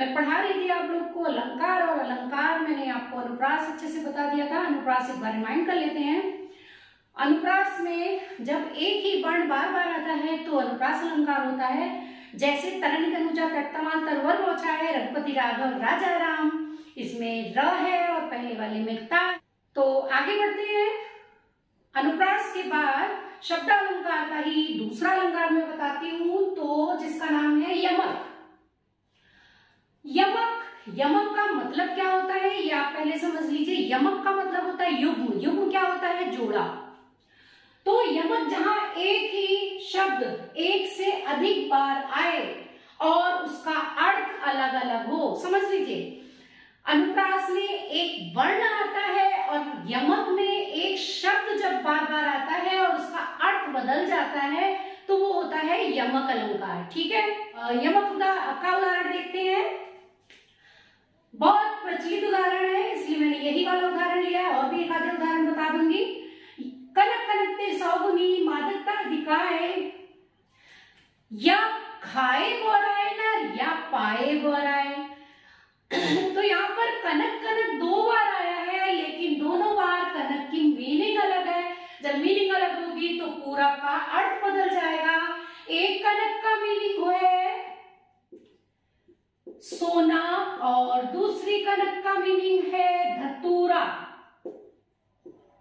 मैं पढ़ा रही थी आप लोग को अलंकार, और अलंकार मैंने आपको अनुप्रास अच्छे से बता दिया था। अनुप्रास एक बार रिमाइंड कर लेते हैं। अनुप्रास में जब एक ही वर्ण बार बार आता है तो अनुप्रास अलंकार होता है। जैसे तरनी तनुजा तटतमा तरवर बोछा है, रघुपति राघव राजा राम, इसमें र है और पहले वाले में ता। तो आगे बढ़ते हैं। अनुप्रास के बाद शब्द अलंकार का ही दूसरा अलंकार मैं बताती हूं, तो जिसका नाम है यमक। यमक, यमक का मतलब क्या होता है ये आप पहले समझ लीजिए। यमक का मतलब होता है युग्म। युग्म क्या होता है? जोड़ा। तो यमक जहां एक ही शब्द एक से अधिक बार आए और उसका अर्थ अलग अलग हो, समझ लीजिए। अनुप्रास में एक वर्ण आता है और यमक में एक शब्द जब बार बार आता है और उसका अर्थ बदल जाता है तो वो होता है यमक अलंकार। ठीक है, यमक का उदाहरण देखते हैं। बहुत प्रचलित उदाहरण है इसलिए मैंने यही वाला उदाहरण लिया है, और भी एक आधे उदाहरण बता दूंगी। कनक कनकते सौगुनी मादकता अधिकाए, या खाए बोराए न या पाए बोराए। तो यहाँ पर कनक कनक दो बार आया है, लेकिन दोनों बार कनक की मीनिंग अलग है। जब मीनिंग अलग होगी तो पूरा का अर्थ बदल जाएगा। एक कनक का मीनिंग है सोना और दूसरी कनक का मीनिंग है धतूरा।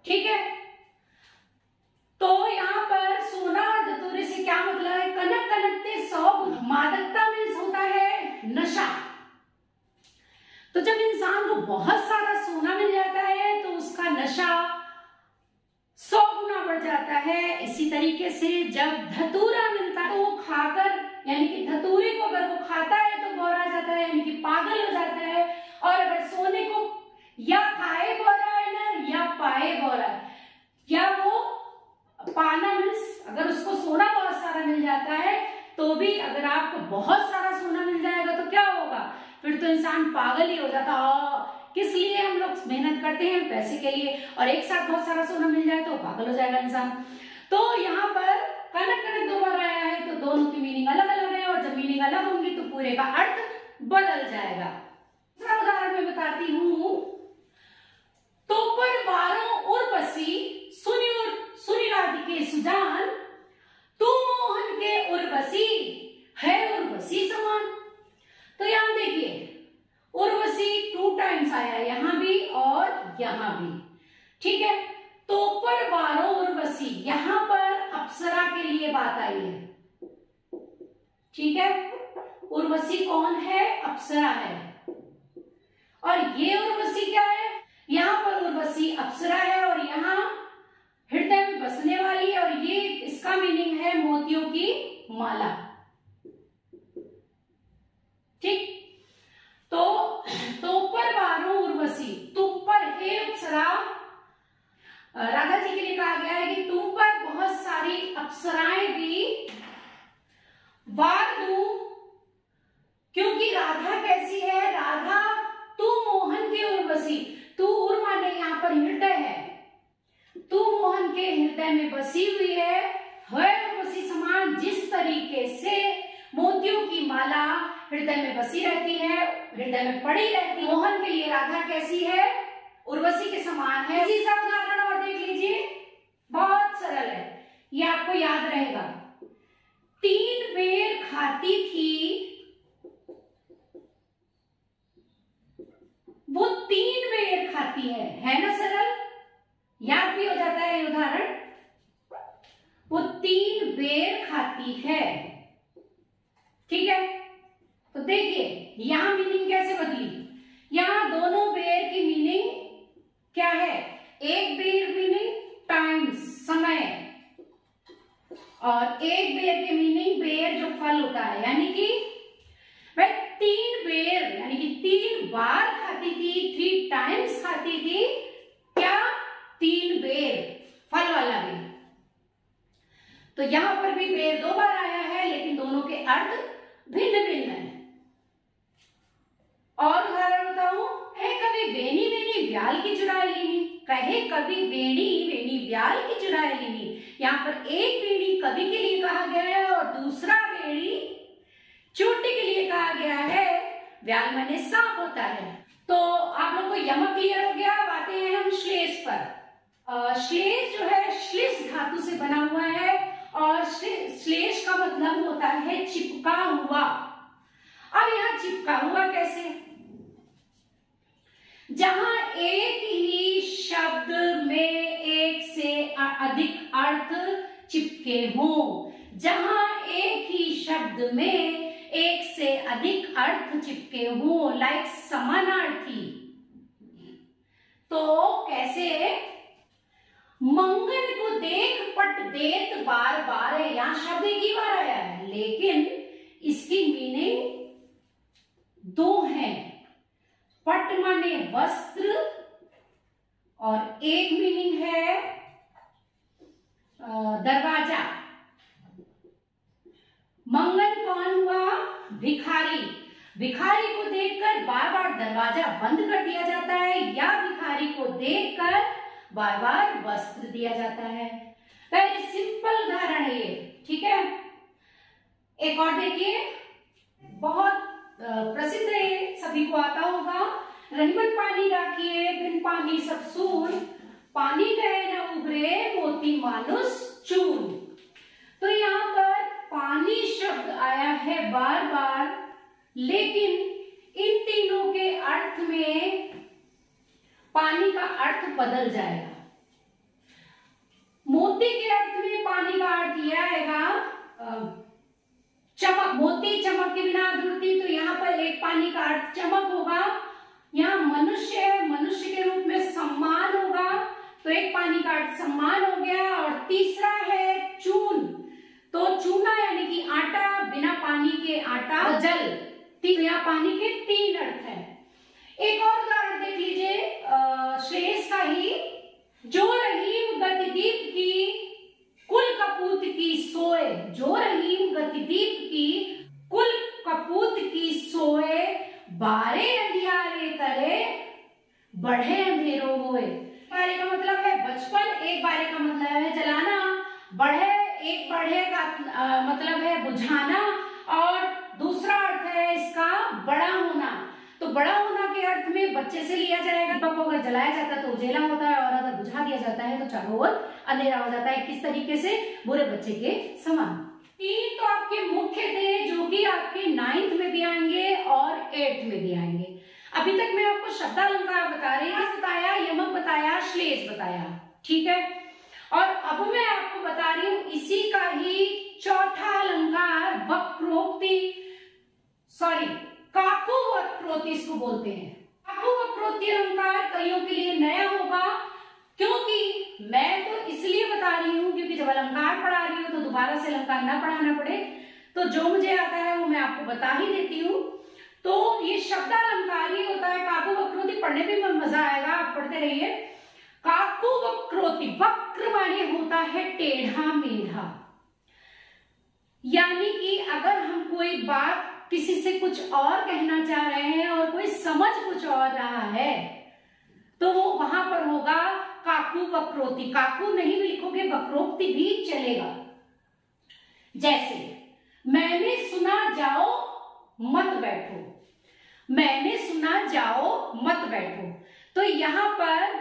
ठीक है, तो यहाँ पर सोना और धतूरे से क्या मतलब है? कनक कनकते सौगुन, मादकता मीन्स होता है नशा। तो जब इंसान को बहुत सारा सोना मिल जाता है तो उसका नशा 100 गुना बढ़ जाता है। इसी तरीके से जब धतूरा मिलता है तो वो खाकर, यानी कि धतूरे को अगर वो खाता है तो बौरा जाता है, यानी कि पागल हो जाता है। और अगर सोने को या खाए बौरा है ना या पाए बौरा, या वो पाना मीन्स अगर उसको सोना बहुत सारा मिल जाता है तो भी, अगर आपको बहुत सारा सोना मिल जाएगा तो क्या होगा? फिर तो इंसान पागल ही हो जाता। किस लिए हम लोग मेहनत करते हैं? पैसे के लिए। और एक साथ बहुत सारा सोना मिल जाए तो पागल हो जाएगा इंसान। तो यहाँ पर कनक कनक दो बार आया है तो दोनों की मीनिंग अलग अलग है, और जब मीनिंग अलग होंगी तो पूरे का अर्थ बदल जाएगा। दूसरा उदाहरण मैं बताती हूँ। तो पर वारों उर्वशी सुनि राधिके सुजान, तू मोहन के उर्वशी है उर्वशी समान। तो यहां देखिए उर्वशी 2 टाइम्स आया, यहां भी और यहां भी। ठीक है, तो पर वारों उर्वशी, यहां पर अप्सरा के लिए बात आई है। ठीक है, उर्वशी कौन है? अप्सरा है। और ये उर्वशी क्या है? यहाँ पर उर्वशी अप्सरा है और यहाँ हृदय में बसने वाली है, और ये इसका मीनिंग है मोतियों की माला। ठीक, तो पर वारों उर्वशी, तुम पर हे अप्सरा, राधा जी के लिए कहा गया है कि तुम पर बहुत सारी अप्सराएं भी वार दूं, क्योंकि राधा कैसी है? राधा तू मोहन के उर्वशी, तू उर माने यहाँ पर हृदय है, तू मोहन के हृदय में बसी हुई है उर्वशी समान। जिस तरीके से मोतियों की माला हृदय में बसी रहती है, हृदय में पड़ी रहती है, मोहन के लिए राधा कैसी है? उर्वशी के समान है। इसी का उदाहरण और देख लीजिए, बहुत सरल है, ये आपको याद रहेगा। 3 बेर खाती थी, वो 3 बेर खाती है ना सरल? याद भी हो जाता है ये उदाहरण। वो 3 बेर खाती है। ठीक है, तो देखिए यहां मीनिंग कैसे बदली। यहां दोनों बेर की मीनिंग क्या है? एक बेर मीनिंग टाइम्स, समय, और एक बेर की मीनिंग बेर जो फल होता है, यानी कि वह 3 बेर यानी कि 3 बार खाती थी, 3 टाइम्स खाती थी। क्या? 3 बेर, फल वाला बेर। तो यहां पर भी बेर 2 बार आया है, लेकिन दोनों के अर्थ भिन्न भिन्न है। और उदाहरण बताऊं, है कभी वेणी वेणी व्याल की चुराए लीनी, कहे कभी वेणी वेणी व्याल की चुराए लीनी। यहाँ पर एक वेणी कवि के लिए कहा गया है और दूसरा वेणी चोटी के लिए कहा गया है। व्याल माने सांप होता है। तो आप लोग को यमक क्लियर हो गया। अब आते हैं हम श्लेष पर। श्लेष जो है श्लिष धातु से बना हुआ है और श्लेष का मतलब होता है चिपका हुआ। अब यहाँ चिपका हुआ कैसे? जहां एक ही शब्द में एक से अधिक अर्थ चिपके हों, जहां एक ही शब्द में एक से अधिक अर्थ चिपके हों, लाइक समानार्थी। तो कैसे? मंगन को देख पट देत बार बार, यहां शब्द एक ही बार आया है लेकिन इसकी मीनिंग दो है। पट माने वस्त्र और एक मीनिंग है दरवाजा। मंगन कौन हुआ? भिखारी। भिखारी को देखकर बार बार दरवाजा बंद कर दिया जाता है या भिखारी को देखकर बार बार वस्त्र दिया जाता है। वेरी सिंपल उदाहरण है ये, ठीक है। एक और देखिए, बहुत प्रसिद्ध है, सभी को आता होगा। रहीमन पानी राखिए बिन पानी सब सून, पानी गए न उभरे मोती मानुस चून। तो यहाँ पर पानी शब्द आया है बार बार, लेकिन इन तीनों के अर्थ में पानी का अर्थ बदल जाएगा। मोती के अर्थ में पानी का अर्थ यह आएगा चमक। मोती चमक के बिना अधूरती, तो यहाँ पर एक पानी का अर्थ चमक होगा। यहाँ मनुष्य है, मनुष्य के रूप में सम्मान होगा, तो एक पानी का अर्थ सम्मान हो गया। और तीसरा है चून, तो चूना यानी कि आटा, बिना पानी के आटा, जल। यहाँ पानी के तीन अर्थ है। एक और उदाहरण देख लीजिए श्लेष का ही। जो रहीम गतिदीप की कुल कपूत की सोए, जो रहीम गतिदीप की कुल कपूत की सोए, बारे अंधियारे करे बढ़े अंधेरों होए। बारे का मतलब है बचपन, एक बारे का मतलब है जलाना, बढ़े एक बढ़े का मतलब है बुझाना, और दूसरा अर्थ है इसका बड़ा होना। तो बड़ा होना के अर्थ में बच्चे से लिया जाएगा। दीपक को अगर जलाया जाता है तो उजेला होता है, और अगर बुझा दिया जाता है तो चारों ओर अंधेरा हो जाता है। किस तरीके से? बुरे बच्चे के समान। तीन तो आपके मुख्य थे जो कि आपके 9th में भी आएंगे और 8th में भी आएंगे। अभी तक मैं आपको शब्दालंकार बता रही हूँ, बताया, यमक बताया, श्लेष बताया, ठीक है। और अब मैं आपको बता रही हूँ इसी का ही चौथा अलंकार वक्रोक्ति, सॉरी काकु वक्रोक्ति इसको बोलते हैं। काकु वक्रोक्ति अलंकार कईयों के लिए नया होगा, क्योंकि मैं तो इसलिए बता रही हूँ क्योंकि जब अलंकार पढ़ा रही हूँ तो दोबारा से अलंकार ना पढ़ाना पड़े। तो जो मुझे आता है वो मैं आपको बता ही देती हूँ। तो ये शब्दालंकार ही होता है। काकु वक्रोक्ति पढ़ने में मजा आएगा, आप पढ़ते रहिए। काकु वक्रोक्ति, वक्र माने होता है टेढ़ा मेढ़ा, यानी कि अगर हम कोई बात किसी से कुछ और कहना चाह रहे हैं और कोई समझ कुछ और रहा है तो वो वहां पर होगा काकु वक्रोक्ति। काकु नहीं भी लिखोगे, वक्रोक्ति भी चलेगा। जैसे मैंने सुना जाओ मत बैठो, मैंने सुना जाओ मत बैठो। तो यहाँ पर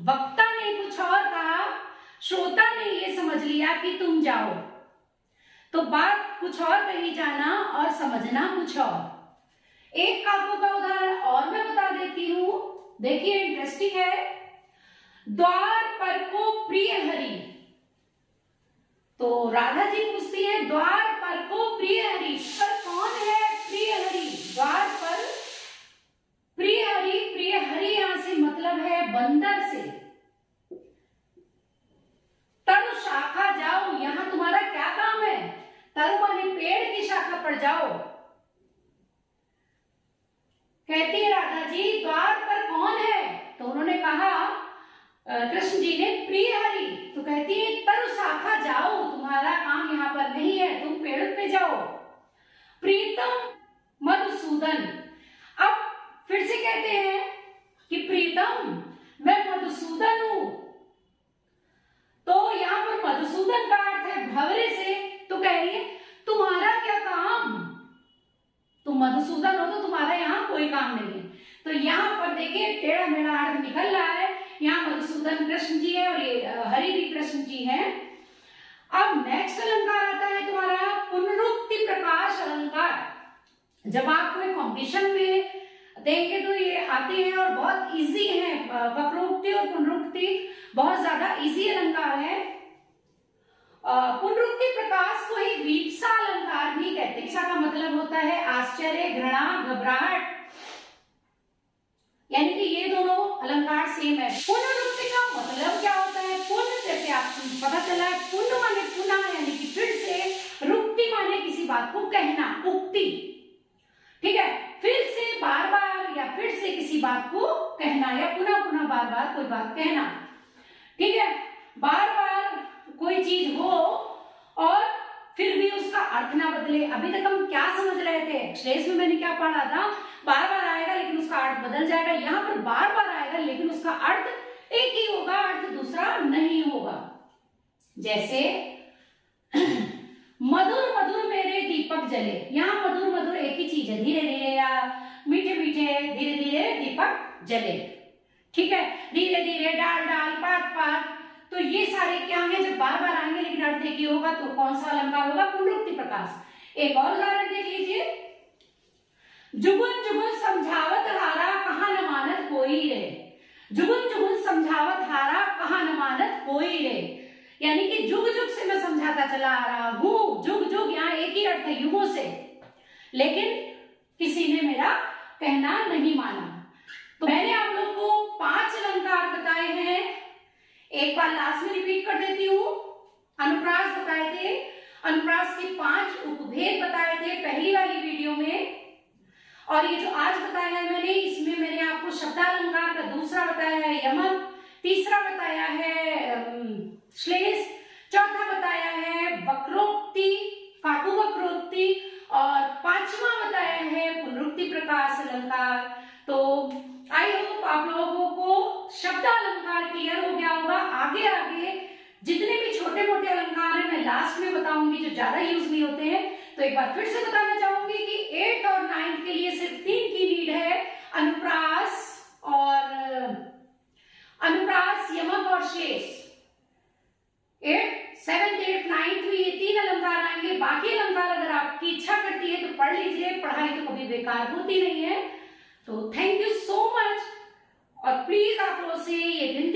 वक्ता ने कुछ और कहा, श्रोता ने ये समझ लिया कि तुम जाओ, तो बात कुछ और कही जाना और समझना कुछ और। एक काकु का उदाहरण और मैं बता देती हूं, देखिए इंटरेस्टिंग है। द्वार पर को प्रिय हरि, तो राधा जी पूछती है द्वार पर को प्रिय हरि, पर कौन है प्रिय हरि? द्वार पर प्रिय हरि, प्रिय हरि यहां से मतलब है बंदर से। तरु शाखा जाओ, यहां तुम्हारा क्या काम है? तरु माने पेड़ की शाखा पर जाओ। कहती है राधा जी द्वार पर कौन है? तो उन्होंने कहा कृष्ण जी ने प्रिय हरि, तो कहती है तरु शाखा जाओ, तुम्हारा काम यहाँ पर नहीं है, तुम पेड़ पे जाओ। प्रीतम मधुसूदन, अब फिर से कहते हैं कि प्रीतम मैं मधुसूदन हूं, तो यहाँ पर मधुसूदन का अर्थ है भंवरे से। तो कह रही है तुम्हारा क्या काम, तुम मधुसूदन हो तो तुम्हारा यहाँ टेढ़ा मेढ़ा अर्थ निकल रहा है। यहाँ मधुसूदन कृष्ण जी है और ये हरि भी कृष्ण जी हैं। अब नेक्स्ट अलंकार आता है तुम्हारा पुनरुक्ति प्रकाश अलंकार। जब आप कोई कॉम्पिटिशन में देंगे तो ये आते हैं और बहुत इजी है। वक्रोक्ति और पुनरुक्ति बहुत ज्यादा इजी अलंकार है। पुनरुक्ति प्रकाश को ही वीप्सा अलंकार भी कहते हैं। वीप्सा का मतलब होता है आश्चर्य, घृणा, घबराहट, यानी कि ये दोनों अलंकार सेम है। पुनरुक्ति का मतलब क्या होता है? पुनः, जैसे आपको पता चला है, पुनः माने पुनः यानी कि फिर से, रुक्ति माने किसी बात को कहना, उक्ति, ठीक है, फिर से बार बार या फिर से किसी बात को कहना या पुनः पुनः बार बार कोई बात कहना, ठीक है। बार बार कोई चीज हो और फिर भी उसका अर्थ ना बदले। अभी तक हम क्या समझ रहे थे, श्लेष में मैंने क्या पढ़ा था, बार बार आएगा लेकिन उसका अर्थ बदल जाएगा। यहाँ पर बार बार आएगा लेकिन उसका अर्थ एक ही होगा, अर्थ दूसरा नहीं होगा। जैसे मधुर मधुर मेरे दीपक जले, यहाँ मधुर मधुर एक ही चीज है, धीरे धीरे या मीठे मीठे धीरे धीरे दीपक जले, ठीक है, धीरे धीरे, डाल डाल, पात पात, तो ये सारे क्या हैं, जब बार बार आएंगे लेकिन अर्थ एक ही होगा तो कौन सा अलंकार होगा? पुनरुक्ति प्रकाश। एक और उदाहरण देख लीजिए, जुगुन जुगुन समझावत हारा कहाँ न मानत कोई रे, जुगुन जुगुन समझावत हारा कहाँ न मानत कोई रे, यानी कि जुग जुग से मैं समझाता चला आ रहा हूं। जुग जुग यहाँ एक ही अर्थ है, युगों से, लेकिन किसी ने मेरा कहना नहीं माना। तो मैंने आप लोग को 5 अलंकार बताए हैं, एक बार लास्ट में रिपीट कर देती हूँ। अनुप्रास बताए थे, अनुप्रास के 5 उपभेद बताए थे पहली वाली वीडियो में, और ये जो आज बताया है मैंने, इसमें मैंने आपको शब्दालंकार का दूसरा बताया है यमक, तीसरा बताया है श्लेष, चौथा बताया है वक्रोक्ति, काकु वक्रोक्ति, और 5वां बताया है पुनरुक्ति प्रकाश अलंकार। तो आई होप आप लोगों को शब्दालंकार क्लियर हो गया होगा। आगे आगे जितने भी छोटे मोटे अलंकार हैं मैं लास्ट में बताऊंगी, जो ज्यादा यूज नहीं होते हैं। तो एक बार फिर से बताना चाहूंगी कि 8th और 9th के लिए सिर्फ 3 की नीड है, अनुप्रास और अनुप्रास, यमक और शेष। 8th, 7th, 8th, 9th में ये 3 अलंकार आएंगे। बाकी अलंकार अगर आपकी इच्छा करती है तो पढ़ लीजिए, पढ़ाई तो कभी बेकार होती नहीं है। तो थैंक यू सो मच, और प्लीज आप लोगों से ये दिन